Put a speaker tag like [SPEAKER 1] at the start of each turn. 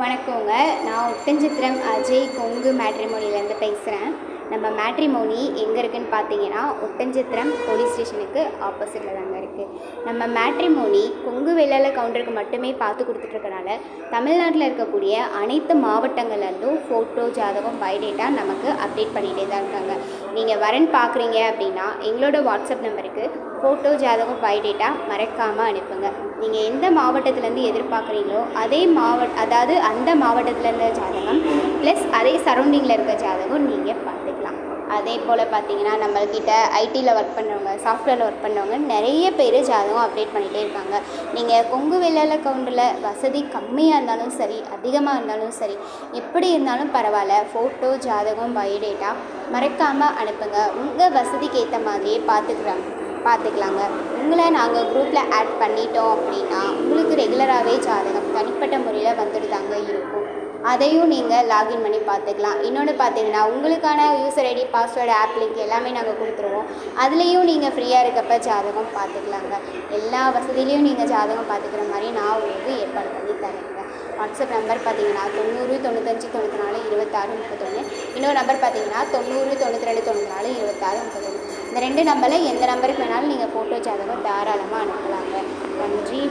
[SPEAKER 1] வணக்கங்க. நான் ஒட்டன்சத்திரம் அஜய் கொங்கு மேட்ரிமோனிலேருந்து பேசுகிறேன். நம்ம மேட்ரிமோனி எங்கே இருக்குதுன்னு பார்த்தீங்கன்னா, ஒட்டன்சத்திரம் போலீஸ் ஸ்டேஷனுக்கு ஆப்போசிட்டில் தாங்க இருக்குது. நம்ம மேட்ரிமோனி கொங்கு வெள்ளாள கவுண்டருக்கு மட்டுமே பார்த்து கொடுத்துட்ருக்கனால, தமிழ்நாட்டில் இருக்கக்கூடிய அனைத்து மாவட்டங்கள்லேருந்தும் ஃபோட்டோ, ஜாதகம், பயோடேட்டா நமக்கு அப்டேட் பண்ணிகிட்டே தான் இருக்காங்க. நீங்கள் வரன் பார்க்குறீங்க அப்படின்னா, எங்களோட வாட்ஸ்அப் நம்பருக்கு ஃபோட்டோ, ஜாதகம், பயோடேட்டா மறக்காமல் அனுப்புங்க. நீங்கள் எந்த மாவட்டத்துலேருந்து எதிர்பார்க்குறீங்களோ அதே அதாவது அந்த மாவட்டத்தில் இருந்த ஜாதகம் ப்ளஸ் அதே சரௌண்டிங்கில் இருக்க ஜாதகம் நீங்கள் பார்த்துக்கலாம். அதே போல் பார்த்தீங்கன்னா, நம்மள்கிட்ட ஐடியில் ஒர்க் பண்ணுறவங்க, சாஃப்ட்வேரில் ஒர்க் பண்ணுறவங்க நிறைய பேர் ஜாதகம் அப்டேட் பண்ணிகிட்டே இருக்காங்க. நீங்கள் கொங்கு வெள்ளாள கவுண்டரில் வசதி கம்மியாக இருந்தாலும் சரி, அதிகமாக இருந்தாலும் சரி, எப்படி இருந்தாலும் பரவாயில்ல, ஃபோட்டோ, ஜாதகம், பயோடேட்டா மறக்காமல் அனுப்புங்க. உங்கள் வசதிக்கு ஏற்ற மாதிரியே பார்த்துக்கலாங்க. உங்களை நாங்கள் குரூப்பில் ஆட் பண்ணிட்டோம் அப்படின்னா, உங்களுக்கு ரெகுலராகவே ஜாதகம் தனிப்பட்ட முறையில் வந்துட்டு தாங்க இருக்கும். அதையும் நீங்கள் லாகின் பண்ணி பார்த்துக்கலாம். இன்னொன்று பார்த்தீங்கன்னா, உங்களுக்கான user ID, password, app link எல்லாமே நாங்கள் கொடுத்துருவோம். அதுலேயும் நீங்கள் ஃப்ரீயாக இருக்கப்போ ஜாதகம் பார்த்துக்கலாங்க. எல்லா வசதியிலையும் நீங்கள் ஜாதகம் பார்த்துக்கிற மாதிரி நான் உங்களுக்கு ஏற்பாடு பண்ணி தரேங்க. வாட்ஸ்அப் நம்பர் பார்த்தீங்கன்னா 90 95 94 26 31. இன்னொரு நம்பர் பார்த்தீங்கன்னா 90 92 94 26 31. இந்த 2 நம்பரில் எந்த நம்பருக்கு வேணாலும் நீங்கள் ஃபோட்டோ, ஜாதகம் தாராளமாக அனுப்பலாங்க. நன்றி.